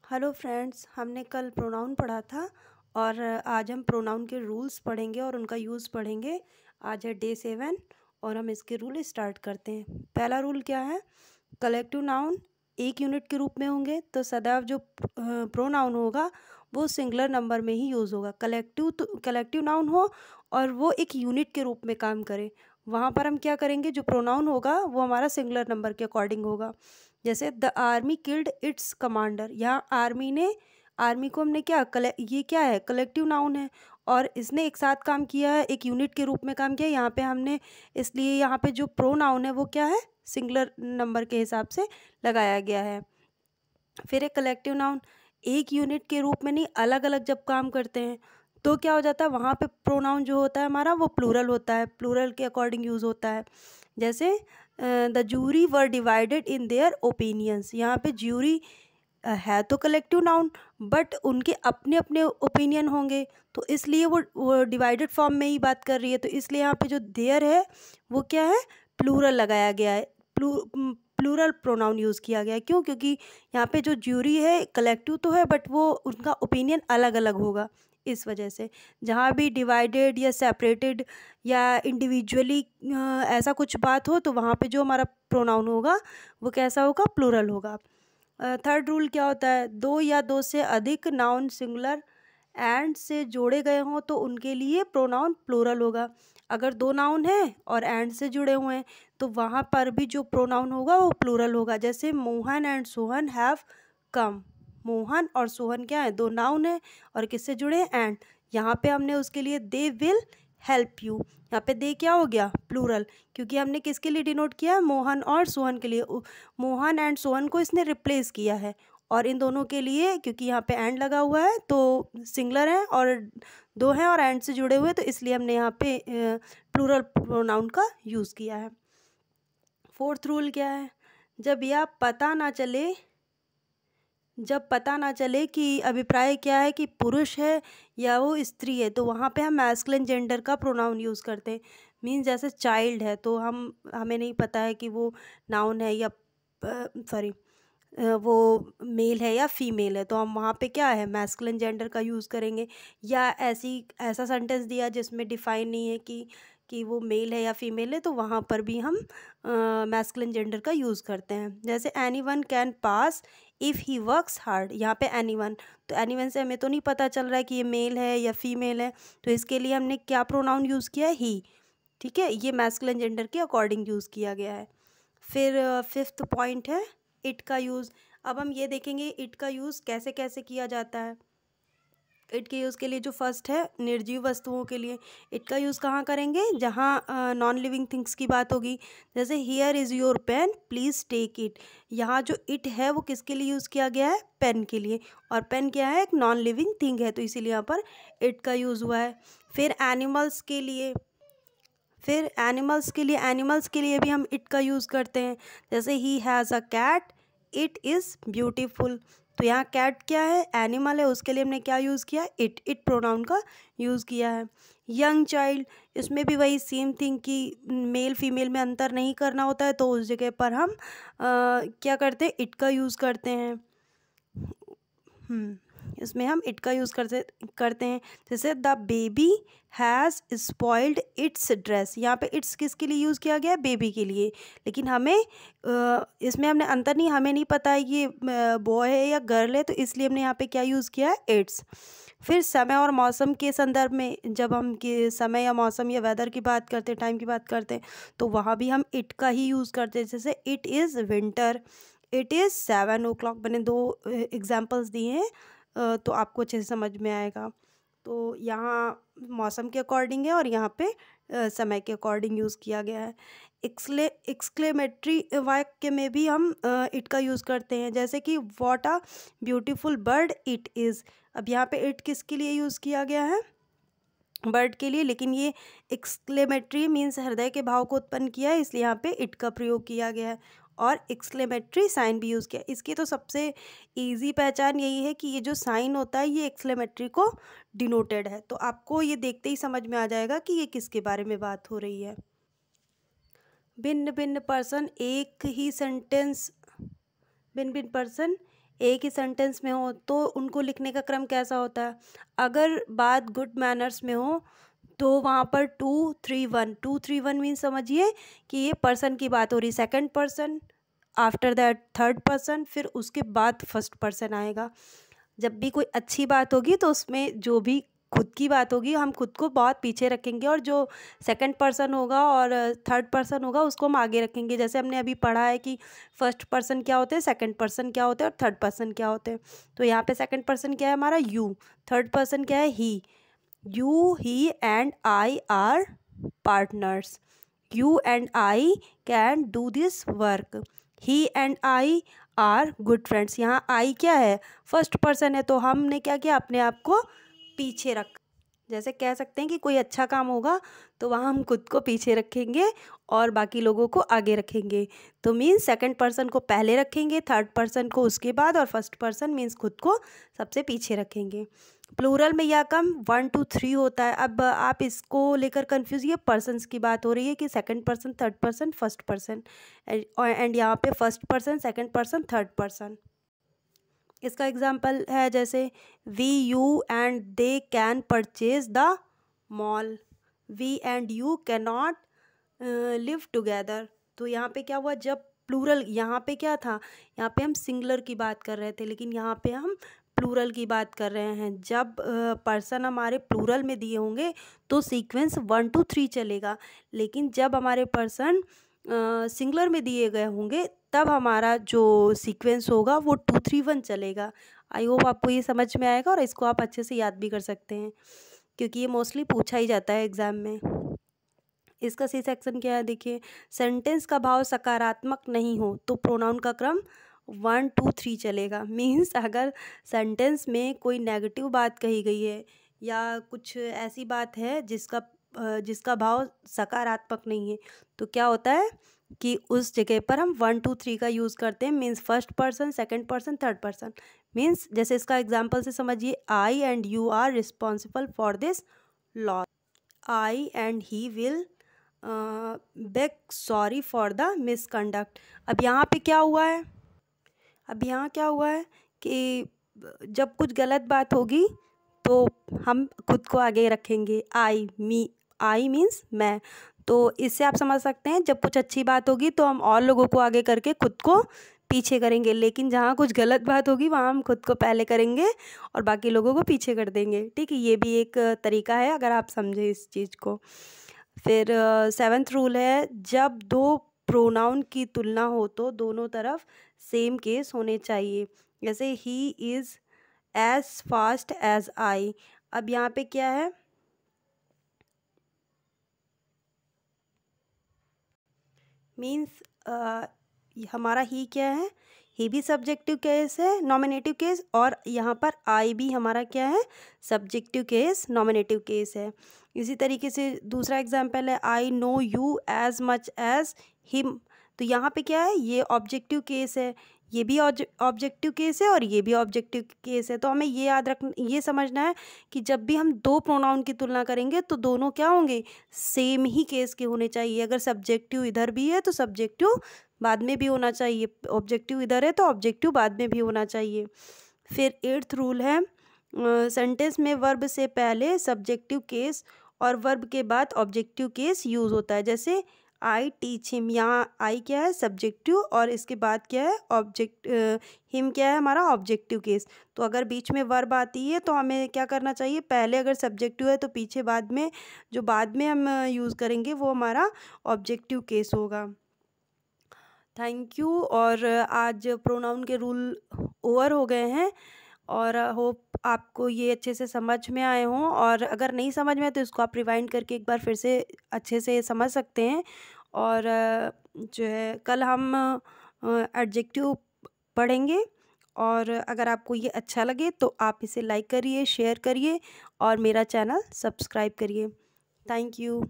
Hello friends, हमने कल pronoun पढ़ा था और आज हम प्रोनाउन के रूल्स पढ़ेंगे और उनका यूज़ पढ़ेंगे। आज है डे 7 और हम इसके रूल स्टार्ट करते हैं। पहला रूल क्या है? कलेक्टिव नाउन एक यूनिट के रूप में होंगे तो सदैव जो प्रोनाउन होगा वो सिंगुलर नंबर में ही यूज़ होगा। कलेक्टिव नाउन हो और वो एक यूनिट के रूप में काम करे, वहाँ पर हम क्या करेंगे, जो प्रोनाउन होगा वो हमारा सिंगुलर नंबर के अकॉर्डिंग होगा। जैसे the army killed it's commander, यहाँ आर्मी को हमने ये क्या है, कलेक्टिव नाउन है और इसने एक साथ काम किया है, एक यूनिट के रूप में काम किया है यहाँ पे हमने। इसलिए यहाँ पे जो प्रोनाउन है वो क्या है, सिंगुलर नंबर के हिसाब से लगाया गया है। फिर एक कलेक्टिव नाउन एक यूनिट के रूप में नहीं, अलग अलग जब काम करते हैं तो क्या हो जाता है, वहाँ पे प्रोनाउन जो होता है हमारा वो प्लूरल होता है, प्लूरल के अकॉर्डिंग यूज़ होता है। जैसे the jury were divided in their opinions, यहाँ पे ज्यूरी है तो कलेक्टिव नाउन बट उनके अपने अपने ओपिनियन होंगे, तो इसलिए वो डिवाइडेड फॉर्म में ही बात कर रही है, तो इसलिए यहाँ पे जो देयर है वो क्या है, प्लूरल लगाया गया है, प्लूरल प्रोनाउन यूज़ किया गया है। क्यों? क्योंकि यहाँ पे जो ज्यूरी है कलेक्टिव तो है बट वो उनका ओपिनियन अलग अलग होगा, इस वजह से जहाँ भी डिवाइडेड या सेपरेटेड या इंडिविजुअली ऐसा कुछ बात हो तो वहाँ पे जो हमारा प्रोनाउन होगा वो कैसा होगा, प्लूरल होगा। थर्ड रूल क्या होता है, दो या दो से अधिक नाउन सिंगुलर एंड से जोड़े गए हों तो उनके लिए प्रोनाउन प्लूरल होगा। अगर दो नाउन हैं और एंड से जुड़े हुए हैं तो वहाँ पर भी जो प्रोनाउन होगा वो प्लूरल होगा। जैसे Mohan and Sohan have come, Mohan और सोहन क्या है, दो नाउन है और किससे जुड़े हैं, एंड। यहाँ पे हमने उसके लिए दे विल हेल्प यू, यहाँ पे दे क्या हो गया, प्लूरल, क्योंकि हमने किसके लिए डिनोट किया, मोहन और सोहन के लिए। मोहन एंड सोहन को इसने रिप्लेस किया है और इन दोनों के लिए क्योंकि यहाँ पे एंड लगा हुआ है तो सिंगुलर है और दो हैं और एंड से जुड़े हुए, तो इसलिए हमने यहाँ पे प्लूरल प्रोनाउन का यूज़ किया है। फोर्थ रूल क्या है, जब पता ना चले कि अभिप्राय क्या है कि पुरुष है या वो स्त्री है, तो वहाँ पे हम मैस्कुलिन जेंडर का प्रोनाउन यूज़ करते हैं। मीन्स जैसे चाइल्ड है तो हमें नहीं पता है कि वो नाउन है या वो मेल है या फीमेल है, तो हम वहाँ पे क्या है, मैस्कुलिन जेंडर का यूज़ करेंगे। या ऐसा सेंटेंस दिया जिसमें डिफाइन नहीं है कि वो मेल है या फीमेल है, तो वहाँ पर भी हम मैस्कुलिन जेंडर का यूज़ करते हैं। जैसे any one can pass if he works hard, यहाँ पे एनी वन, तो एनी वन से हमें तो नहीं पता चल रहा है कि ये मेल है या फीमेल है, तो इसके लिए हमने क्या प्रोनाउन यूज़ किया है, ही। ठीक है, ये मैस्कुलिन जेंडर के अकॉर्डिंग यूज़ किया गया है। फिर फिफ्थ पॉइंट है इट का यूज़। अब हम ये देखेंगे इट का यूज़ कैसे कैसे किया जाता है। इट के यूज़ के लिए जो फर्स्ट है, निर्जीव वस्तुओं के लिए इट का यूज़ कहाँ करेंगे, जहाँ नॉन लिविंग थिंग्स की बात होगी। जैसे here is your pen please take it, यहाँ जो इट है वो किसके लिए यूज़ किया गया है, पेन के लिए, और पेन क्या है, एक नॉन लिविंग थिंग है, तो इसीलिए यहाँ पर इट का यूज़ हुआ है। फिर एनिमल्स के लिए भी हम इट का यूज़ करते हैं। जैसे he has a cat it is beautiful, तो यहाँ कैट क्या है, एनिमल है, उसके लिए हमने क्या यूज़ किया, इट प्रोनाउन का यूज़ किया है। यंग चाइल्ड, इसमें भी वही सेम थिंग कि मेल फीमेल में अंतर नहीं करना होता है, तो उस जगह पर हम क्या करते हैं, इट का यूज़ करते हैं। इसमें हम इट का यूज़ करते हैं। जैसे the baby has spoiled it's dress, यहाँ पे इट्स किसके लिए यूज़ किया गया है, बेबी के लिए, लेकिन इसमें हमने अंतर नहीं, हमें नहीं पता है ये बॉय है या गर्ल है, तो इसलिए हमने यहाँ पे क्या यूज़ किया है, इट्स। फिर समय और मौसम के संदर्भ में जब हम समय या मौसम या वेदर की बात करते हैं, टाइम की बात करते हैं, तो वहाँ भी हम इट का ही यूज़ करते हैं। जैसे it is winter, it is 7 o'clock, मैंने दो एग्जाम्पल्स दिए हैं तो आपको अच्छे से समझ में आएगा। तो यहाँ मौसम के अकॉर्डिंग है और यहाँ पे समय के अकॉर्डिंग यूज़ किया गया है। एक्सक्लेमेटरी वाक्य में भी हम इट का यूज़ करते हैं, जैसे कि what a beautiful bird it is. अब यहाँ पे इट किसके लिए यूज़ किया गया है, बर्ड के लिए, लेकिन ये एक्सक्लेमेटरी मीन्स हृदय के भाव को उत्पन्न किया है, इसलिए यहाँ पे इट का प्रयोग किया गया है और एक्सक्लेमेटरी साइन भी यूज़ किया। इसकी तो सबसे इजी पहचान यही है कि ये जो साइन होता है ये एक्सक्लेमेटरी को डिनोटेड है, तो आपको ये देखते ही समझ में आ जाएगा कि ये किसके बारे में बात हो रही है। भिन्न भिन्न पर्सन एक ही सेंटेंस में हो तो उनको लिखने का क्रम कैसा होता है। अगर बात गुड मैनर्स में हो तो वहाँ पर 2-3-1, 2-3-1 मीन्स समझिए कि ये पर्सन की बात हो रही, second person, after that third person, फिर उसके बाद फर्स्ट पर्सन आएगा। जब भी कोई अच्छी बात होगी तो उसमें जो भी खुद की बात होगी हम खुद को बहुत पीछे रखेंगे, और जो सेकंड पर्सन होगा और थर्ड पर्सन होगा उसको हम आगे रखेंगे। जैसे हमने अभी पढ़ा है कि फर्स्ट पर्सन क्या होते हैं, सेकंड पर्सन क्या होते हैं और थर्ड पर्सन क्या होते हैं। तो यहाँ पे सेकंड पर्सन क्या है हमारा, यू, थर्ड पर्सन क्या है, ही। You, he and I are partners. You and I can do this work. He and I are good friends. यहाँ I क्या है, फर्स्ट पर्सन है, तो हमने क्या किया, अपने आप को पीछे रख। जैसे कह सकते हैं कि कोई अच्छा काम होगा तो वहाँ हम खुद को पीछे रखेंगे और बाकी लोगों को आगे रखेंगे। तो मीन्स सेकंड पर्सन को पहले रखेंगे, थर्ड पर्सन को उसके बाद, और फर्स्ट पर्सन मीन्स खुद को सबसे पीछे रखेंगे। प्लूरल में यह कम 1 to 3 होता है। अब आप इसको लेकर कंफ्यूज, ये पर्सन्स की बात हो रही है कि second person, third person, first person, and यहाँ पे first person, second person, third person. इसका एग्जाम्पल है जैसे we, you and they can purchase the mall. We and you can not live together. तो यहाँ पे क्या हुआ, जब प्लूरल, यहाँ पे क्या था, यहाँ पे हम सिंगुलर की बात कर रहे थे, लेकिन यहाँ पे हम प्लूरल की बात कर रहे हैं। जब पर्सन हमारे प्लूरल में दिए होंगे तो सीक्वेंस 1 to 3 चलेगा, लेकिन जब हमारे पर्सन सिंगुलर में दिए गए होंगे तब हमारा जो सीक्वेंस होगा वो 2-3-1 चलेगा। आई होप आपको ये समझ में आएगा और इसको आप अच्छे से याद भी कर सकते हैं, क्योंकि ये मोस्टली पूछा ही जाता है एग्ज़ाम में। इसका सी सेक्शन क्या है, देखिए, सेंटेंस का भाव सकारात्मक नहीं हो तो प्रोनाउन का क्रम 1 to 3 चलेगा। मीन्स अगर सेंटेंस में कोई नेगेटिव बात कही गई है या कुछ ऐसी बात है जिसका भाव सकारात्मक नहीं है, तो क्या होता है कि उस जगह पर हम 1 to 3 का यूज़ करते हैं। Means first person, second person, third person. Means जैसे इसका एग्जांपल से समझिए, I and you are responsible for this loss. I and he will beg sorry for the misconduct. अब यहाँ पे क्या हुआ है, अब यहाँ क्या हुआ है कि जब कुछ गलत बात होगी तो हम खुद को आगे रखेंगे। आई मीन्स मैं। तो इससे आप समझ सकते हैं जब कुछ अच्छी बात होगी तो हम और लोगों को आगे करके खुद को पीछे करेंगे, लेकिन जहाँ कुछ गलत बात होगी वहाँ हम खुद को पहले करेंगे और बाकी लोगों को पीछे कर देंगे। ठीक है, ये भी एक तरीका है अगर आप समझें इस चीज़ को। फिर 7th रूल है, जब दो प्रोनाउन की तुलना हो तो दोनों तरफ सेम केस होने चाहिए। जैसे he is as fast as I. अब यहाँ पे क्या है, मीन्स हमारा ही क्या है, ही भी सब्जेक्टिव केस है, नॉमिनेटिव केस, और यहाँ पर आई भी हमारा क्या है, सब्जेक्टिव केस, नॉमिनेटिव केस है। इसी तरीके से दूसरा एग्जाम्पल है, I know you as much as him. तो यहाँ पे क्या है, ये ऑब्जेक्टिव केस है, ये भी ऑब्जेक्टिव केस है और ये भी ऑब्जेक्टिव केस है। तो हमें ये समझना है कि जब भी हम दो प्रोनाउन की तुलना करेंगे तो दोनों क्या होंगे, सेम ही केस के होने चाहिए। अगर सब्जेक्टिव इधर भी है तो सब्जेक्टिव बाद में भी होना चाहिए, ऑब्जेक्टिव इधर है तो ऑब्जेक्टिव बाद में भी होना चाहिए। फिर 8th रूल है, सेंटेंस में वर्ब से पहले सब्जेक्टिव केस और वर्ब के बाद ऑब्जेक्टिव केस यूज़ होता है। जैसे आई टीच हिम, यहाँ आई क्या है, सब्जेक्टिव, और इसके बाद क्या है, हिम क्या है हमारा ऑब्जेक्टिव केस। तो अगर बीच में वर्ब आती है तो हमें क्या करना चाहिए, पहले अगर सब्जेक्टिव है तो पीछे बाद में जो बाद में हम यूज़ करेंगे वो हमारा ऑब्जेक्टिव केस होगा। Thank you. और आज प्रोनाउन के रूल ओवर हो गए हैं और होप आपको ये अच्छे से समझ में आए हों, और अगर नहीं समझ में आए तो इसको आप रिवाइंड करके एक बार फिर से अच्छे से समझ सकते हैं। और जो है कल हम एडजेक्टिव पढ़ेंगे, और अगर आपको ये अच्छा लगे तो आप इसे लाइक करिए, शेयर करिए और मेरा चैनल सब्सक्राइब करिए। Thank you.